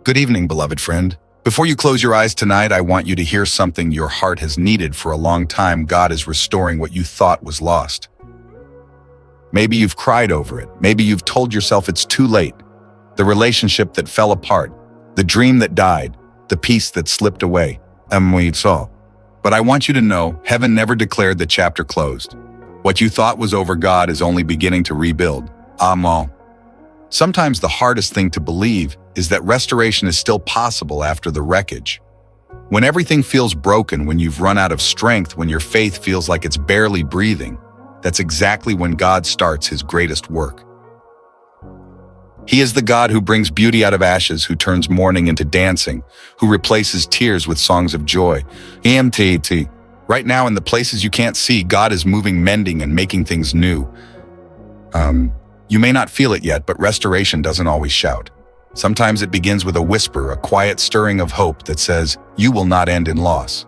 Good evening, beloved friend. Before you close your eyes tonight, I want you to hear something your heart has needed for a long time. God is restoring what you thought was lost. Maybe you've cried over it. Maybe you've told yourself it's too late. The relationship that fell apart, the dream that died, the peace that slipped away. But I want you to know, heaven never declared the chapter closed. What you thought was over, God is only beginning to rebuild. Amen. Sometimes the hardest thing to believe is that restoration is still possible after the wreckage. When everything feels broken, when you've run out of strength, when your faith feels like it's barely breathing, that's exactly when God starts his greatest work. He is the God who brings beauty out of ashes, who turns mourning into dancing, who replaces tears with songs of joy. Right now, in the places you can't see, God is moving, mending, and making things new. You may not feel it yet, but restoration doesn't always shout. Sometimes it begins with a whisper, a quiet stirring of hope that says, you will not end in loss.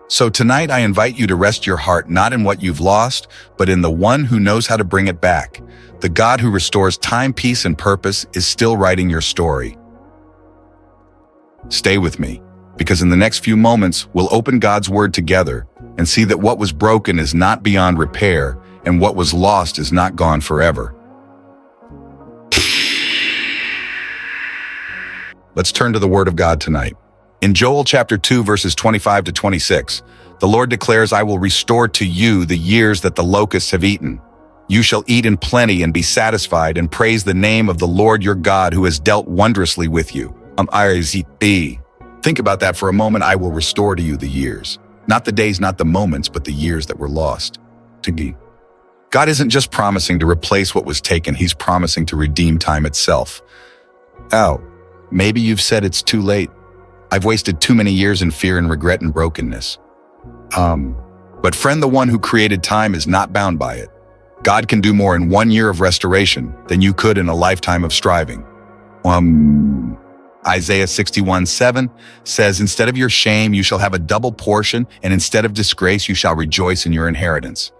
So tonight I invite you to rest your heart not in what you've lost, but in the one who knows how to bring it back. The God who restores time, peace, and purpose is still writing your story. Stay with me, because in the next few moments, we'll open God's word together and see that what was broken is not beyond repair, and what was lost is not gone forever. Let's turn to the Word of God tonight. In Joel chapter 2, verses 25 to 26, the Lord declares, I will restore to you the years that the locusts have eaten. You shall eat in plenty and be satisfied, and praise the name of the Lord your God who has dealt wondrously with you. Think about that for a moment. I will restore to you the years. Not the days, not the moments, but the years that were lost. God isn't just promising to replace what was taken, he's promising to redeem time itself. Maybe you've said it's too late. I've wasted too many years in fear and regret and brokenness. But friend, the one who created time is not bound by it. God can do more in 1 year of restoration than you could in a lifetime of striving. Isaiah 61:7 says, instead of your shame, you shall have a double portion, and instead of disgrace, you shall rejoice in your inheritance.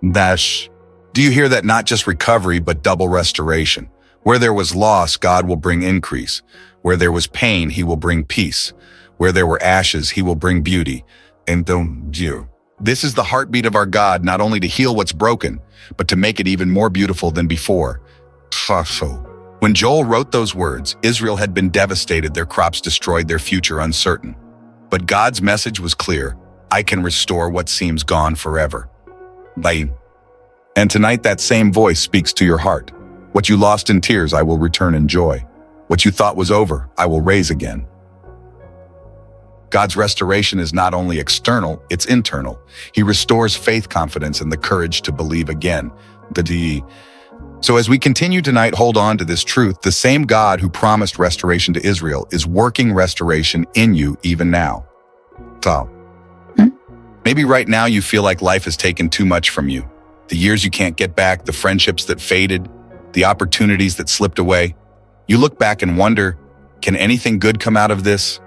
Do you hear that? Not just recovery, but double restoration. Where there was loss, God will bring increase. Where there was pain, he will bring peace. Where there were ashes, he will bring beauty. This is the heartbeat of our God, not only to heal what's broken, but to make it even more beautiful than before. When Joel wrote those words, Israel had been devastated, their crops destroyed, their future uncertain. But God's message was clear: I can restore what seems gone forever. And tonight that same voice speaks to your heart. What you lost in tears, I will return in joy. What you thought was over, I will raise again. God's restoration is not only external, it's internal. He restores faith, confidence, and the courage to believe again. So as we continue tonight, hold on to this truth. The same God who promised restoration to Israel is working restoration in you even now. Maybe right now you feel like life has taken too much from you. The years you can't get back, the friendships that faded, the opportunities that slipped away. You look back and wonder, can anything good come out of this?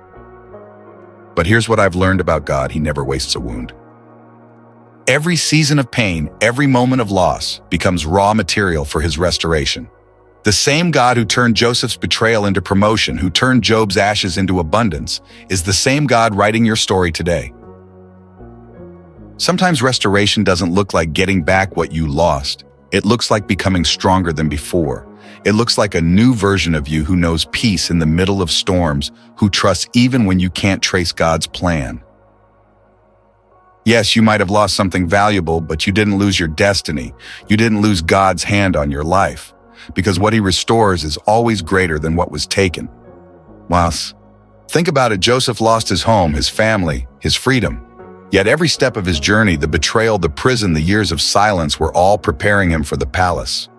But here's what I've learned about God: he never wastes a wound. Every season of pain, every moment of loss becomes raw material for his restoration. The same God who turned Joseph's betrayal into promotion, who turned Job's ashes into abundance, is the same God writing your story today. Sometimes restoration doesn't look like getting back what you lost. It looks like becoming stronger than before. It looks like a new version of you who knows peace in the middle of storms, who trusts even when you can't trace God's plan. Yes, you might have lost something valuable, but you didn't lose your destiny. You didn't lose God's hand on your life, because what he restores is always greater than what was taken. Think about it. Joseph lost his home, his family, his freedom. Yet every step of his journey, the betrayal, the prison, the years of silence, were all preparing him for the palace.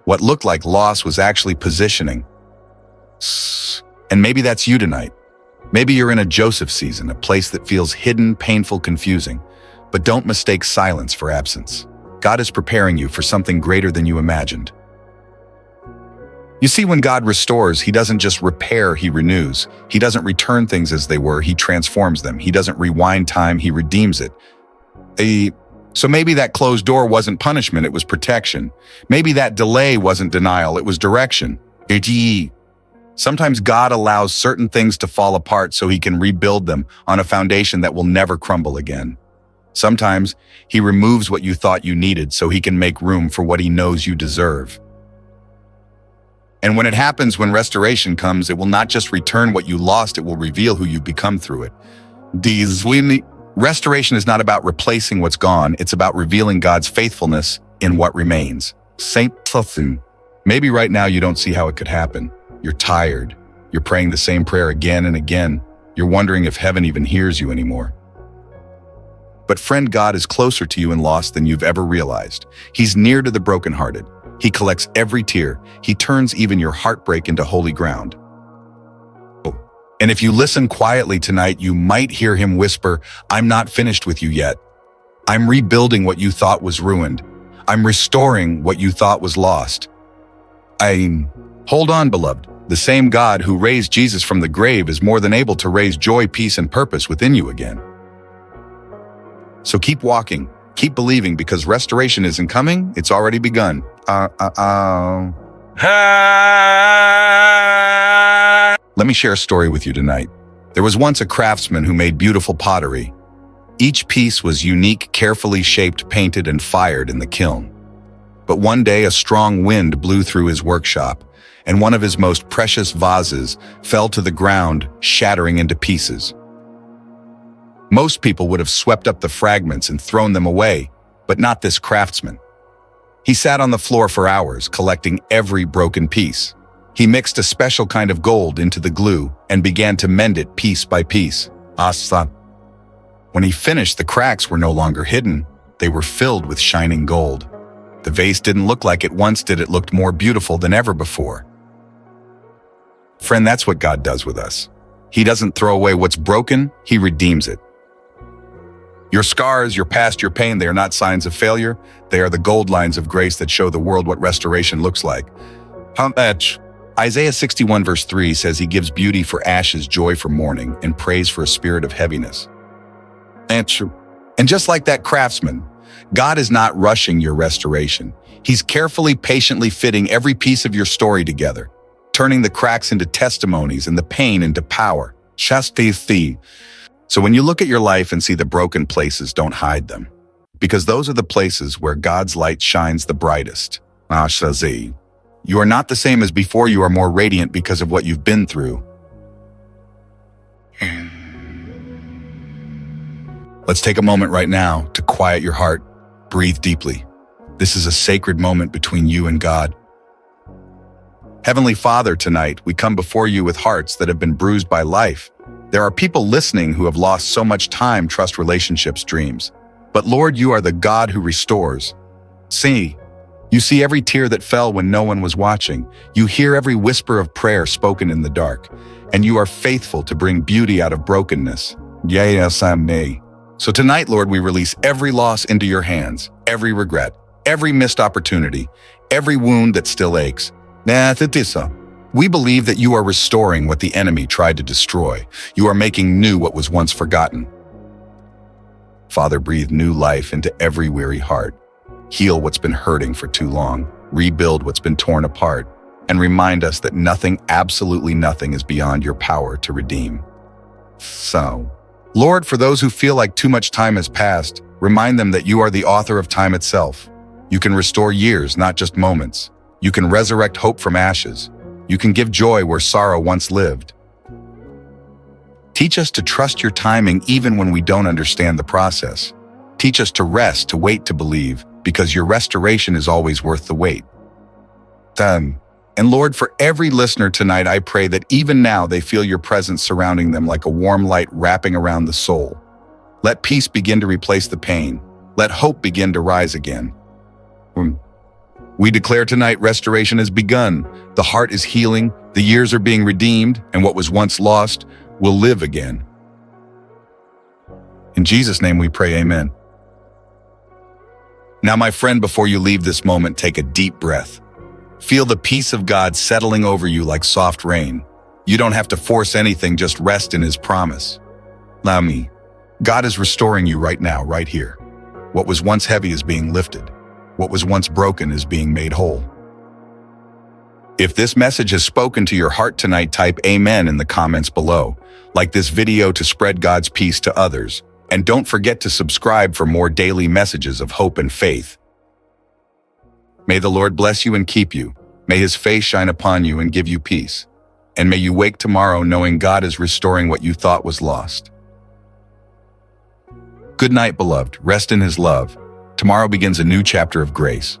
What looked like loss was actually positioning. And maybe that's you tonight. Maybe you're in a Joseph season, a place that feels hidden, painful, confusing. But don't mistake silence for absence. God is preparing you for something greater than you imagined. You see, when God restores, he doesn't just repair, he renews. He doesn't return things as they were, he transforms them. He doesn't rewind time, he redeems it. So maybe that closed door wasn't punishment, it was protection. Maybe that delay wasn't denial, it was direction. Sometimes God allows certain things to fall apart so he can rebuild them on a foundation that will never crumble again. Sometimes he removes what you thought you needed so he can make room for what he knows you deserve. And when it happens, when restoration comes, it will not just return what you lost, it will reveal who you've become through it. Restoration is not about replacing what's gone, it's about revealing God's faithfulness in what remains. Saint Plothin. Maybe right now you don't see how it could happen. You're tired. You're praying the same prayer again and again. You're wondering if heaven even hears you anymore. But friend, God is closer to you in loss than you've ever realized. He's near to the brokenhearted. He collects every tear. He turns even your heartbreak into holy ground. And if you listen quietly tonight, you might hear him whisper, "I'm not finished with you yet. I'm rebuilding what you thought was ruined. I'm restoring what you thought was lost." Hold on, beloved. The same God who raised Jesus from the grave is more than able to raise joy, peace, and purpose within you again. So keep walking, keep believing, because restoration isn't coming, it's already begun. Let me share a story with you tonight. There was once a craftsman who made beautiful pottery. Each piece was unique, carefully shaped, painted, and fired in the kiln. But one day a strong wind blew through his workshop, and one of his most precious vases fell to the ground, shattering into pieces. Most people would have swept up the fragments and thrown them away, but not this craftsman. He sat on the floor for hours, collecting every broken piece. He mixed a special kind of gold into the glue and began to mend it piece by piece. When he finished, the cracks were no longer hidden. They were filled with shining gold. The vase didn't look like it once did. It looked more beautiful than ever before. Friend, that's what God does with us. He doesn't throw away what's broken, he redeems it. Your scars, your past, your pain, they are not signs of failure. They are the gold lines of grace that show the world what restoration looks like. Isaiah 61 verse 3 says he gives beauty for ashes, joy for mourning, and praise for a spirit of heaviness. And just like that craftsman, God is not rushing your restoration. He's carefully, patiently fitting every piece of your story together, turning the cracks into testimonies and the pain into power. So when you look at your life and see the broken places, don't hide them, because those are the places where God's light shines the brightest. You are not the same as before. You are more radiant because of what you've been through. Let's take a moment right now to quiet your heart. Breathe deeply. This is a sacred moment between you and God. Heavenly Father, tonight we come before you with hearts that have been bruised by life. There are people listening who have lost so much time, trust, relationships, dreams. But Lord, you are the God who restores. You see every tear that fell when no one was watching. You hear every whisper of prayer spoken in the dark. And you are faithful to bring beauty out of brokenness. So tonight, Lord, we release every loss into your hands, every regret, every missed opportunity, every wound that still aches. We believe that you are restoring what the enemy tried to destroy. You are making new what was once forgotten. Father, breathe new life into every weary heart. Heal what's been hurting for too long. Rebuild what's been torn apart. And remind us that nothing, absolutely nothing, is beyond your power to redeem. So, Lord, for those who feel like too much time has passed, remind them that you are the author of time itself. You can restore years, not just moments. You can resurrect hope from ashes. You can give joy where sorrow once lived. Teach us to trust your timing even when we don't understand the process. Teach us to rest, to wait, to believe, because your restoration is always worth the wait. And Lord, for every listener tonight, I pray that even now they feel your presence surrounding them like a warm light wrapping around the soul. Let peace begin to replace the pain. Let hope begin to rise again. We declare tonight restoration has begun. The heart is healing, the years are being redeemed, and what was once lost will live again. In Jesus' name we pray, amen. Now, my friend, before you leave this moment, take a deep breath. Feel the peace of God settling over you like soft rain. You don't have to force anything, just rest in his promise. God is restoring you right now, right here. What was once heavy is being lifted. What was once broken is being made whole. If this message has spoken to your heart tonight, type Amen in the comments below. Like this video to spread God's peace to others. And don't forget to subscribe for more daily messages of hope and faith. May the Lord bless you and keep you. May His face shine upon you and give you peace. And may you wake tomorrow knowing God is restoring what you thought was lost. Good night, beloved. Rest in His love. Tomorrow begins a new chapter of grace.